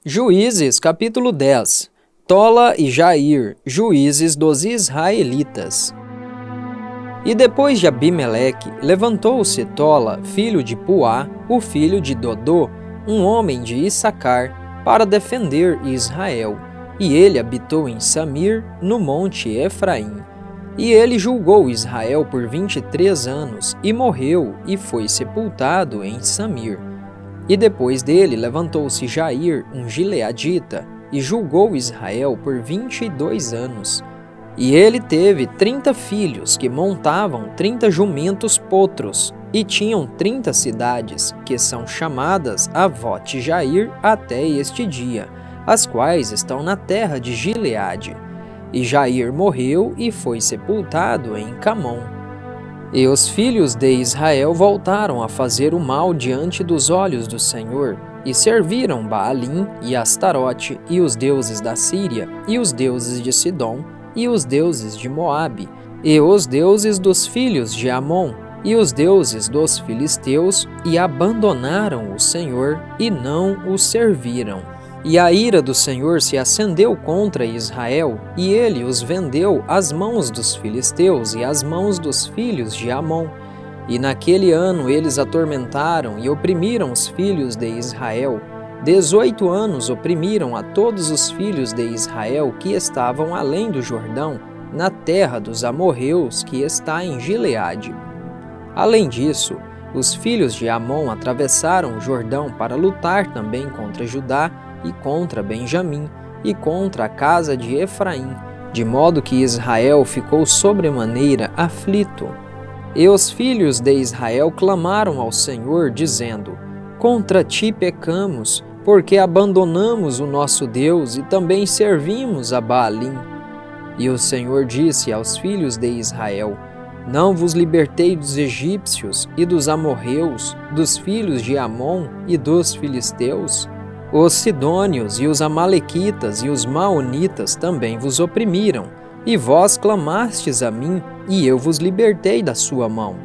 Juízes, capítulo 10. Tola e Jair, juízes dos israelitas. E depois de Abimeleque, levantou-se Tola, filho de Puá, o filho de Dodô, um homem de Issacar, para defender Israel. E ele habitou em Samir, no monte Efraim. E ele julgou Israel por 23 anos, e morreu, e foi sepultado em Samir. E depois dele levantou-se Jair, um gileadita, e julgou Israel por 22 anos. E ele teve 30 filhos que montavam 30 jumentos potros, e tinham 30 cidades, que são chamadas Avote Jair até este dia, as quais estão na terra de Gileade. E Jair morreu e foi sepultado em Camom. E os filhos de Israel voltaram a fazer o mal diante dos olhos do Senhor, e serviram Baalim e Astarote, e os deuses da Síria, e os deuses de Sidom, e os deuses de Moabe, e os deuses dos filhos de Amon, e os deuses dos filisteus, e abandonaram o Senhor, e não o serviram. E a ira do Senhor se acendeu contra Israel, e ele os vendeu às mãos dos filisteus e às mãos dos filhos de Amon. E naquele ano eles atormentaram e oprimiram os filhos de Israel. 18 anos oprimiram a todos os filhos de Israel que estavam além do Jordão, na terra dos amorreus que está em Gileade. Além disso, os filhos de Amon atravessaram o Jordão para lutar também contra Judá, e contra Benjamim, e contra a casa de Efraim, de modo que Israel ficou sobremaneira aflito. E os filhos de Israel clamaram ao Senhor, dizendo: Contra ti pecamos, porque abandonamos o nosso Deus e também servimos a Baalim. E o Senhor disse aos filhos de Israel: Não vos libertei dos egípcios e dos amorreus, dos filhos de Amon e dos filisteus? Os sidônios e os amalequitas e os maonitas também vos oprimiram, e vós clamastes a mim, e eu vos libertei da sua mão.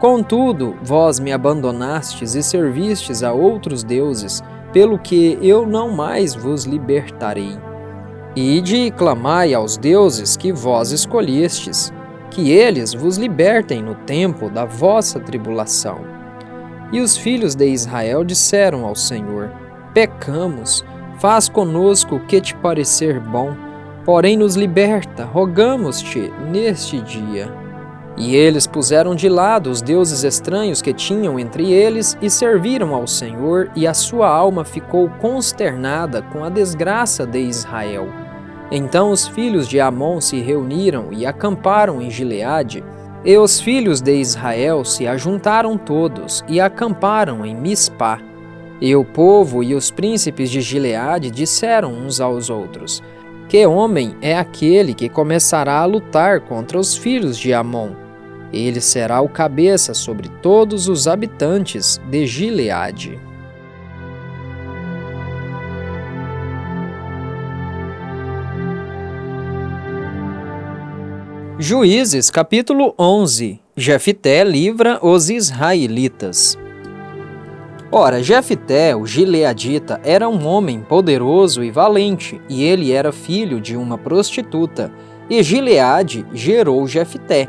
Contudo, vós me abandonastes e servistes a outros deuses, pelo que eu não mais vos libertarei. Ide e clamai aos deuses que vós escolhestes, que eles vos libertem no tempo da vossa tribulação. E os filhos de Israel disseram ao Senhor: Pecamos, faz conosco o que te parecer bom, porém nos liberta, rogamos-te, neste dia. E eles puseram de lado os deuses estranhos que tinham entre eles e serviram ao Senhor, e a sua alma ficou consternada com a desgraça de Israel. Então os filhos de Amon se reuniram e acamparam em Gileade, e os filhos de Israel se ajuntaram todos e acamparam em Mispá. E o povo e os príncipes de Gileade disseram uns aos outros: Que homem é aquele que começará a lutar contra os filhos de Amon? Ele será o cabeça sobre todos os habitantes de Gileade. Juízes, capítulo 11. Jefté livra os israelitas. Ora, Jefté, o gileadita, era um homem poderoso e valente, e ele era filho de uma prostituta. E Gileade gerou Jefté.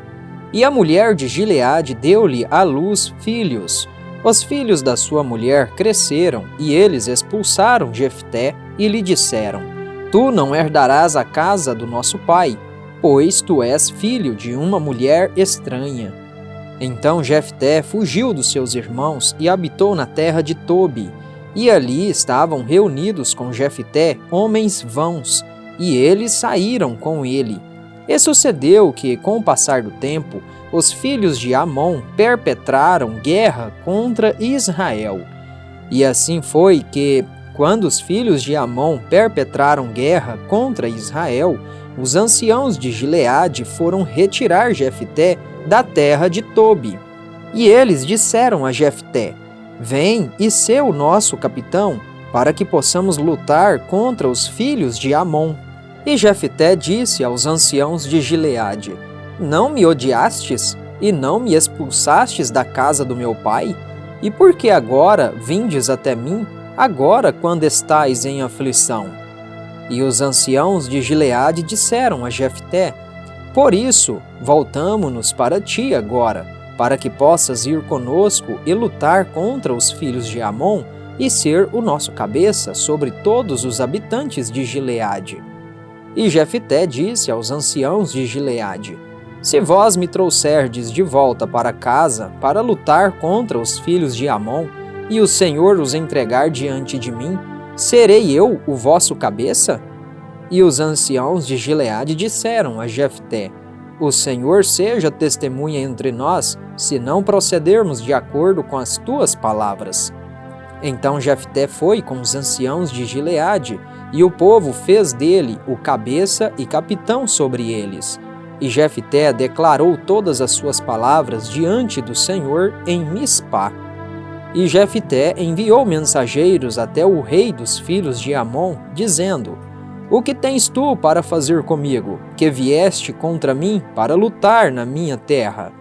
E a mulher de Gileade deu-lhe à luz filhos. Os filhos da sua mulher cresceram, e eles expulsaram Jefté e lhe disseram: Tu não herdarás a casa do nosso pai, pois tu és filho de uma mulher estranha. Então Jefté fugiu dos seus irmãos e habitou na terra de Tobi. E ali estavam reunidos com Jefté homens vãos, e eles saíram com ele. E sucedeu que, com o passar do tempo, os filhos de Amon perpetraram guerra contra Israel. E assim foi que, quando os filhos de Amon perpetraram guerra contra Israel, os anciãos de Gileade foram retirar Jefté da terra de Tobi. E eles disseram a Jefté: Vem e sê o nosso capitão, para que possamos lutar contra os filhos de Amon. E Jefté disse aos anciãos de Gileade: Não me odiastes e não me expulsastes da casa do meu pai? E por que agora vindes até mim, agora quando estais em aflição? E os anciãos de Gileade disseram a Jefté: Por isso, voltamo-nos para ti agora, para que possas ir conosco e lutar contra os filhos de Amon e ser o nosso cabeça sobre todos os habitantes de Gileade. E Jefté disse aos anciãos de Gileade: Se vós me trouxerdes de volta para casa para lutar contra os filhos de Amon, e o Senhor os entregar diante de mim, serei eu o vosso cabeça? E os anciãos de Gileade disseram a Jefté: O Senhor seja testemunha entre nós, se não procedermos de acordo com as tuas palavras. Então Jefté foi com os anciãos de Gileade, e o povo fez dele o cabeça e capitão sobre eles. E Jefté declarou todas as suas palavras diante do Senhor em Mispá. E Jefté enviou mensageiros até o rei dos filhos de Amon, dizendo: O que tens tu para fazer comigo, que vieste contra mim para lutar na minha terra?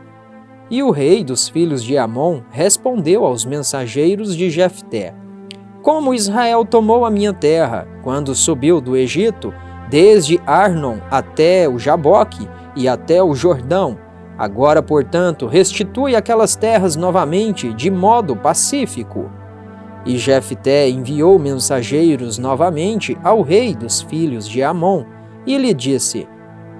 E o rei dos filhos de Amon respondeu aos mensageiros de Jefté: Como Israel tomou a minha terra, quando subiu do Egito, desde Arnon até o Jaboque e até o Jordão, agora, portanto, restitui aquelas terras novamente de modo pacífico. E Jefté enviou mensageiros novamente ao rei dos filhos de Amon, e lhe disse: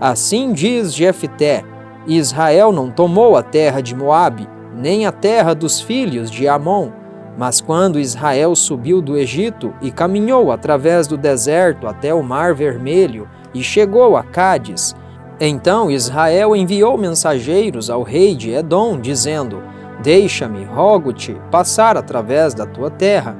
Assim diz Jefté: Israel não tomou a terra de Moabe, nem a terra dos filhos de Amon, mas quando Israel subiu do Egito e caminhou através do deserto até o Mar Vermelho e chegou a Cádiz, então Israel enviou mensageiros ao rei de Edom, dizendo: Deixa-me, rogo-te, passar através da tua terra.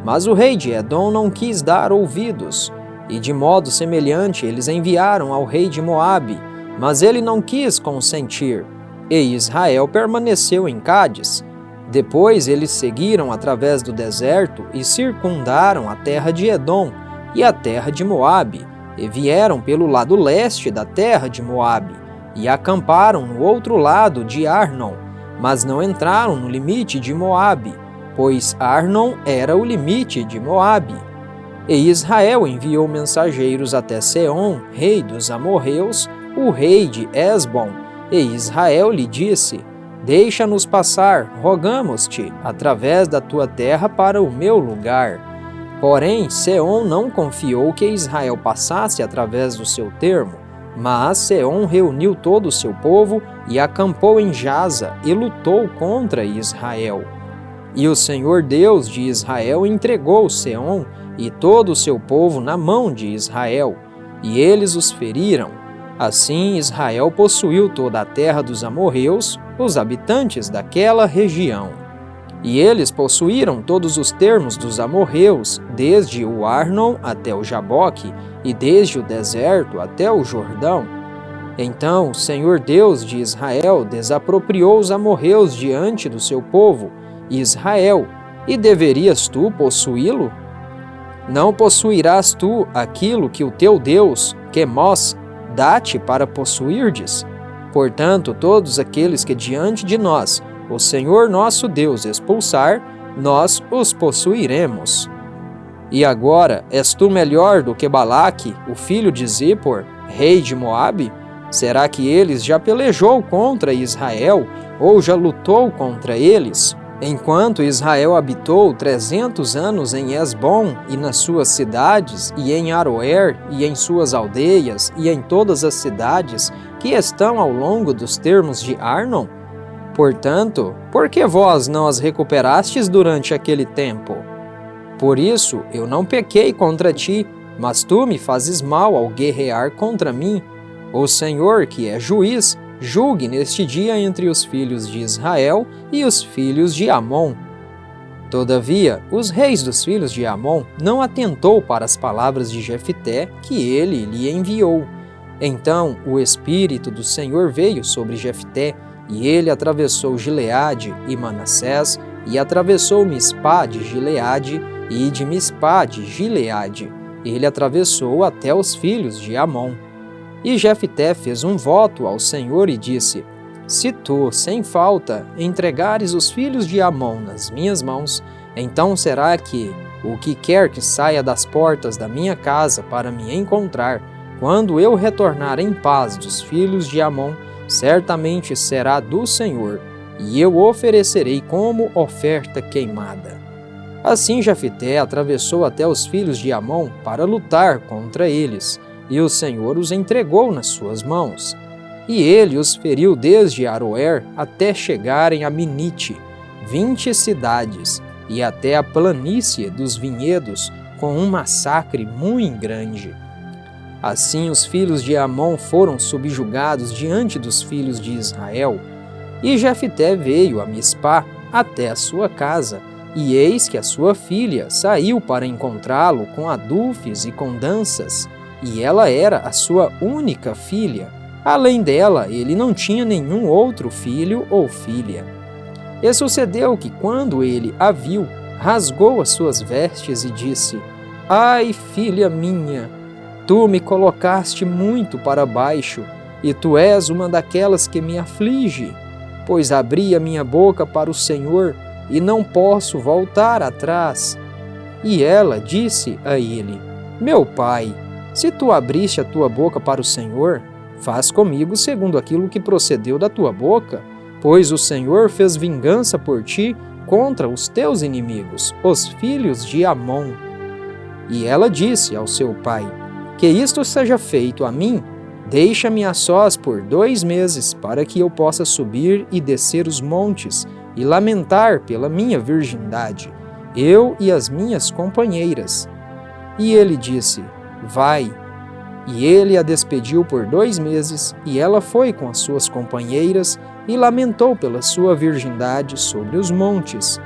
Mas o rei de Edom não quis dar ouvidos, e de modo semelhante eles enviaram ao rei de Moabe, mas ele não quis consentir, e Israel permaneceu em Cádiz. Depois eles seguiram através do deserto e circundaram a terra de Edom e a terra de Moabe, e vieram pelo lado leste da terra de Moabe, e acamparam no outro lado de Arnon, mas não entraram no limite de Moabe, pois Arnon era o limite de Moabe. E Israel enviou mensageiros até Seom, rei dos amorreus, o rei de Esbom, e Israel lhe disse: Deixa-nos passar, rogamos-te, através da tua terra para o meu lugar. Porém, Seom não confiou que Israel passasse através do seu termo, mas Seom reuniu todo o seu povo e acampou em Jaza e lutou contra Israel. E o Senhor Deus de Israel entregou Seom e todo o seu povo na mão de Israel, e eles os feriram. Assim Israel possuiu toda a terra dos amorreus, os habitantes daquela região. E eles possuíram todos os termos dos amorreus, desde o Arnon até o Jaboque, e desde o deserto até o Jordão. Então o Senhor Deus de Israel desapropriou os amorreus diante do seu povo, Israel, e deverias tu possuí-lo? Não possuirás tu aquilo que o teu Deus, Quemós, dá-te para possuirdes? Portanto, todos aqueles que diante de nós o Senhor nosso Deus expulsar, nós os possuiremos. E agora, és tu melhor do que Balaque, o filho de Zippor, rei de Moabe? Será que ele já pelejou contra Israel, ou já lutou contra eles? Enquanto Israel habitou 300 anos em Esbom e nas suas cidades, e em Aroer e em suas aldeias, e em todas as cidades que estão ao longo dos termos de Arnon? Portanto, por que vós não as recuperastes durante aquele tempo? Por isso eu não pequei contra ti, mas tu me fazes mal ao guerrear contra mim. O Senhor, que é juiz, julgue neste dia entre os filhos de Israel e os filhos de Amon. Todavia, os reis dos filhos de Amon não atentou para as palavras de Jefté que ele lhe enviou. Então o Espírito do Senhor veio sobre Jefté, e ele atravessou Gileade e Manassés, e atravessou Mispá de Gileade, e de Mispá de Gileade. Ele atravessou até os filhos de Amon. E Jefté fez um voto ao Senhor e disse: Se tu, sem falta, entregares os filhos de Amon nas minhas mãos, então será que, o que quer que saia das portas da minha casa para me encontrar, quando eu retornar em paz dos filhos de Amon, certamente será do Senhor, e eu oferecerei como oferta queimada. Assim Jefté atravessou até os filhos de Amon para lutar contra eles, e o Senhor os entregou nas suas mãos. E ele os feriu desde Aroer até chegarem a Minite, 20 cidades, e até a planície dos vinhedos, com um massacre muito grande. Assim os filhos de Amon foram subjugados diante dos filhos de Israel, e Jefté veio a Mispá até a sua casa, e eis que a sua filha saiu para encontrá-lo com adufes e com danças, e ela era a sua única filha. Além dela, ele não tinha nenhum outro filho ou filha. E sucedeu que, quando ele a viu, rasgou as suas vestes e disse: Ai, filha minha, tu me colocaste muito para baixo, e tu és uma daquelas que me aflige, pois abri a minha boca para o Senhor, e não posso voltar atrás. E ela disse a ele: Meu pai, se tu abriste a tua boca para o Senhor, faz comigo segundo aquilo que procedeu da tua boca, pois o Senhor fez vingança por ti contra os teus inimigos, os filhos de Amon. E ela disse ao seu pai: Que isto seja feito a mim, deixa-me a sós por 2 meses, para que eu possa subir e descer os montes, e lamentar pela minha virgindade, eu e as minhas companheiras. E ele disse: Vai. E ele a despediu por 2 meses, e ela foi com as suas companheiras, e lamentou pela sua virgindade sobre os montes.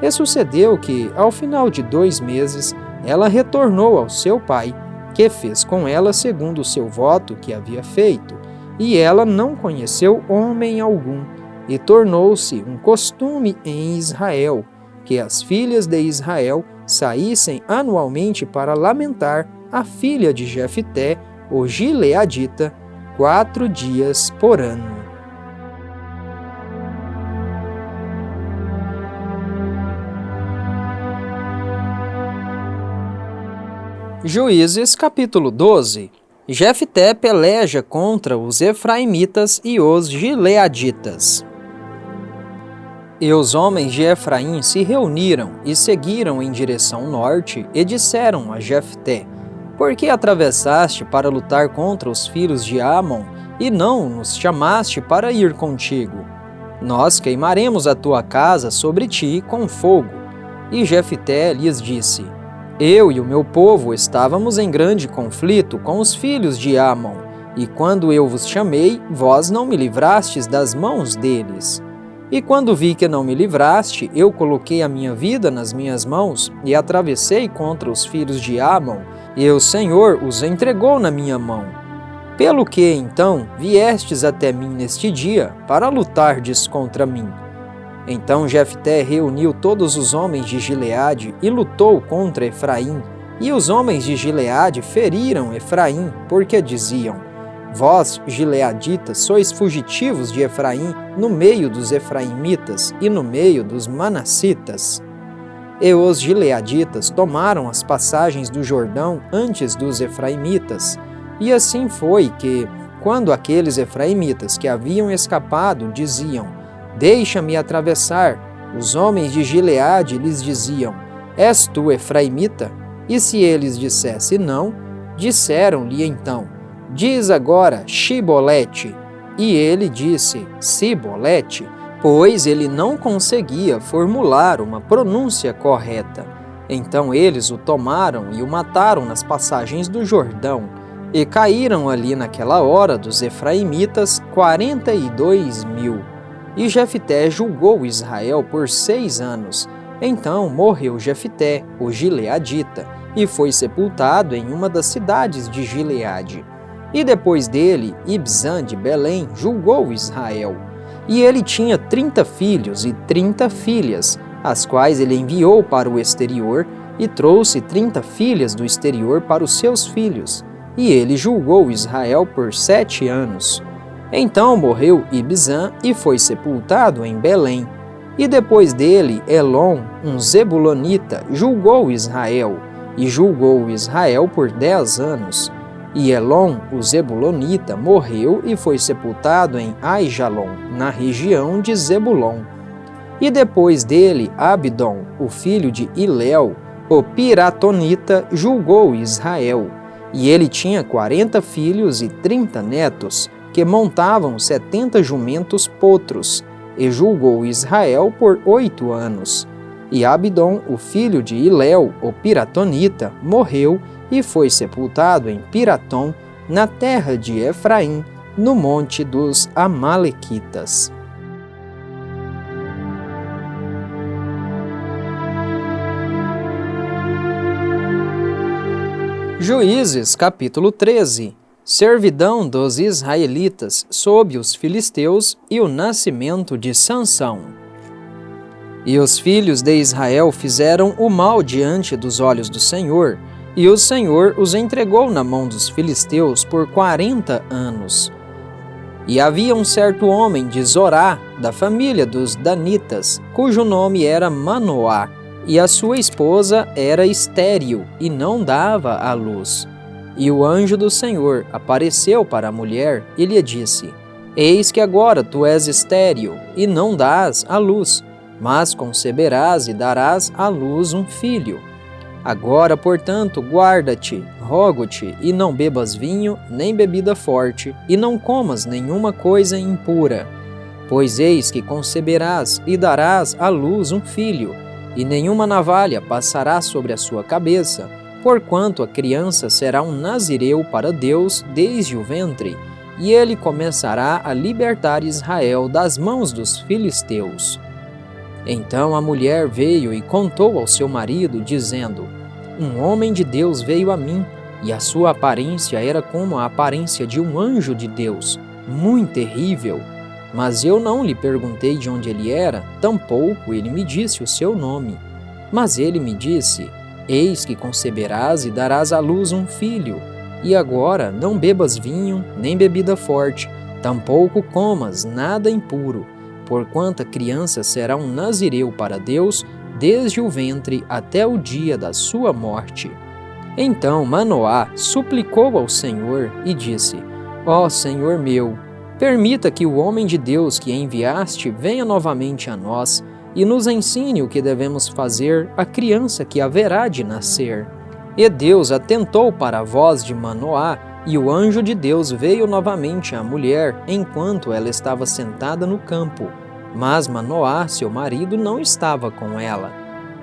E sucedeu que, ao final de 2 meses, ela retornou ao seu pai, que fez com ela segundo o seu voto que havia feito, e ela não conheceu homem algum. E tornou-se um costume em Israel, que as filhas de Israel saíssem anualmente para lamentar a filha de Jefté, o Gileadita, 4 dias por ano. Juízes capítulo 12. Jefté peleja contra os efraimitas e os gileaditas. E os homens de Efraim se reuniram e seguiram em direção norte e disseram a Jefté: Por que atravessaste para lutar contra os filhos de Amon e não nos chamaste para ir contigo? Nós queimaremos a tua casa sobre ti com fogo. E Jefté lhes disse: Eu e o meu povo estávamos em grande conflito com os filhos de Amon, e quando eu vos chamei, vós não me livrastes das mãos deles. E quando vi que não me livraste, eu coloquei a minha vida nas minhas mãos e atravessei contra os filhos de Amon, e o Senhor os entregou na minha mão. Pelo que, então, viestes até mim neste dia para lutardes contra mim? Então Jefté reuniu todos os homens de Gileade e lutou contra Efraim, e os homens de Gileade feriram Efraim, porque diziam: Vós, gileaditas, sois fugitivos de Efraim, no meio dos efraimitas e no meio dos manassitas. E os gileaditas tomaram as passagens do Jordão antes dos efraimitas. E assim foi que, quando aqueles efraimitas que haviam escapado diziam: Deixa-me atravessar, os homens de Gileade lhes diziam: És tu efraimita? E se eles dissessem não, disseram-lhe então: Diz agora Shibolete. E ele disse Sibolete, pois ele não conseguia formular uma pronúncia correta. Então eles o tomaram e o mataram nas passagens do Jordão, e caíram ali naquela hora dos efraimitas 42.000. E Jefté julgou Israel por 6 anos. Então morreu Jefté, o gileadita, e foi sepultado em uma das cidades de Gileade. E depois dele, Ibzan de Belém julgou Israel. E ele tinha 30 filhos e 30 filhas, as quais ele enviou para o exterior, e trouxe 30 filhas do exterior para os seus filhos. E ele julgou Israel por 7 anos. Então morreu Ibzan e foi sepultado em Belém. E depois dele, Elon, um zebulonita, julgou Israel, e julgou Israel por 10 anos. E Elon, o zebulonita, morreu e foi sepultado em Aijalon, na região de Zebulon. E depois dele, Abdon, o filho de Hilel, o piratonita, julgou Israel. E ele tinha 40 filhos e 30 netos, que montavam 70 jumentos potros, e julgou Israel por 8 anos. E Abdon, o filho de Hilel, o piratonita, morreu e foi sepultado em Piratom, na terra de Efraim, no monte dos Amalequitas. Juízes, capítulo 13. Servidão dos israelitas sob os filisteus e o nascimento de Sansão. E os filhos de Israel fizeram o mal diante dos olhos do Senhor, e o Senhor os entregou na mão dos filisteus por 40 anos. E havia um certo homem de Zorá, da família dos Danitas, cujo nome era Manoá, e a sua esposa era estéril e não dava à luz. E o anjo do Senhor apareceu para a mulher e lhe disse: Eis que agora tu és estéril e não dás à luz, mas conceberás e darás à luz um filho. Agora, portanto, guarda-te, rogo-te, e não bebas vinho, nem bebida forte, e não comas nenhuma coisa impura. Pois eis que conceberás e darás à luz um filho, e nenhuma navalha passará sobre a sua cabeça, porquanto a criança será um nazireu para Deus desde o ventre, e ele começará a libertar Israel das mãos dos filisteus. Então a mulher veio e contou ao seu marido, dizendo: Um homem de Deus veio a mim, e a sua aparência era como a aparência de um anjo de Deus, muito terrível. Mas eu não lhe perguntei de onde ele era, tampouco ele me disse o seu nome. Mas ele me disse: Eis que conceberás e darás à luz um filho. E agora não bebas vinho, nem bebida forte, tampouco comas nada impuro, porquanto a criança será um nazireu para Deus, desde o ventre até o dia da sua morte. Então Manoá suplicou ao Senhor e disse: Ó Senhor meu, permita que o homem de Deus que enviaste venha novamente a nós e nos ensine o que devemos fazer à criança que haverá de nascer. E Deus atentou para a voz de Manoá, e o anjo de Deus veio novamente à mulher enquanto ela estava sentada no campo. Mas Manoá, seu marido, não estava com ela.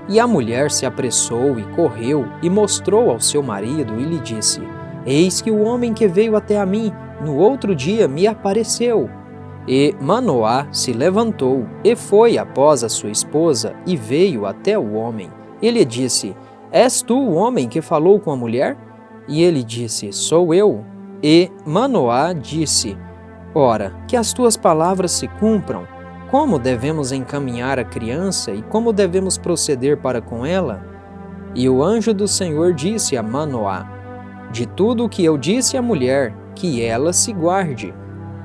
E a mulher se apressou e correu e mostrou ao seu marido e lhe disse: Eis que o homem que veio até a mim, no outro dia me apareceu. E Manoá se levantou e foi após a sua esposa e veio até o homem. E lhe disse: És tu o homem que falou com a mulher? E ele disse: Sou eu. E Manoá disse: Ora, que as tuas palavras se cumpram. Como devemos encaminhar a criança e como devemos proceder para com ela? E o anjo do Senhor disse a Manoá: De tudo o que eu disse à mulher, que ela se guarde.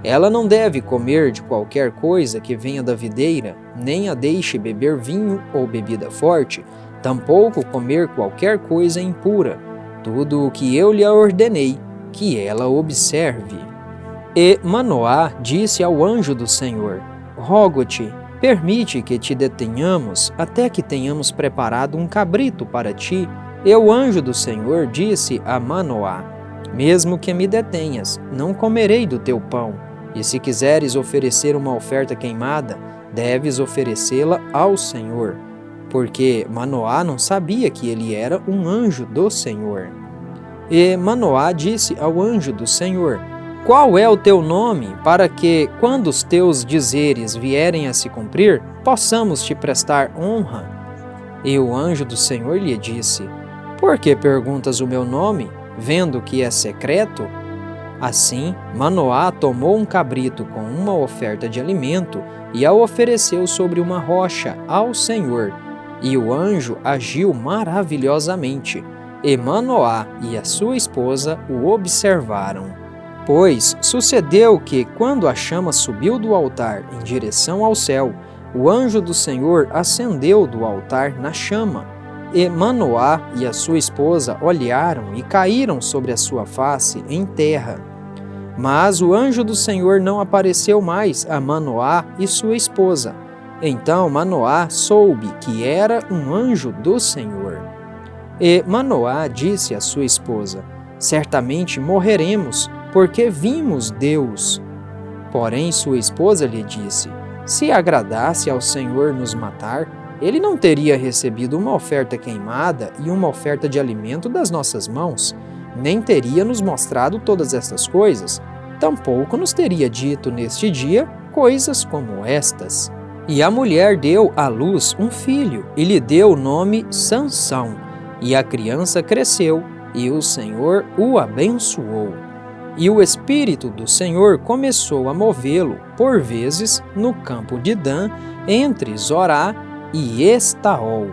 Ela não deve comer de qualquer coisa que venha da videira, nem a deixe beber vinho ou bebida forte, tampouco comer qualquer coisa impura. Tudo o que eu lhe ordenei, que ela observe. E Manoá disse ao anjo do Senhor: Rogo-te, permite que te detenhamos até que tenhamos preparado um cabrito para ti. E o anjo do Senhor disse a Manoá: Mesmo que me detenhas, não comerei do teu pão. E se quiseres oferecer uma oferta queimada, deves oferecê-la ao Senhor. Porque Manoá não sabia que ele era um anjo do Senhor. E Manoá disse ao anjo do Senhor: Qual é o teu nome, para que, quando os teus dizeres vierem a se cumprir, possamos te prestar honra? E o anjo do Senhor lhe disse: Por que perguntas o meu nome, vendo que é secreto? Assim, Manoá tomou um cabrito com uma oferta de alimento e a ofereceu sobre uma rocha ao Senhor. E o anjo agiu maravilhosamente, e Manoá e a sua esposa o observaram. Pois sucedeu que, quando a chama subiu do altar em direção ao céu, o anjo do Senhor ascendeu do altar na chama, e Manoá e a sua esposa olharam e caíram sobre a sua face em terra. Mas o anjo do Senhor não apareceu mais a Manoá e sua esposa. Então Manoá soube que era um anjo do Senhor. E Manoá disse à sua esposa: certamente morreremos, porque vimos Deus. Porém sua esposa lhe disse: se agradasse ao Senhor nos matar, ele não teria recebido uma oferta queimada e uma oferta de alimento das nossas mãos, nem teria nos mostrado todas estas coisas, tampouco nos teria dito neste dia coisas como estas. E a mulher deu à luz um filho, e lhe deu o nome Sansão, e a criança cresceu, e o Senhor o abençoou. E o Espírito do Senhor começou a movê-lo, por vezes, no campo de Dan, entre Zorá e Estaol.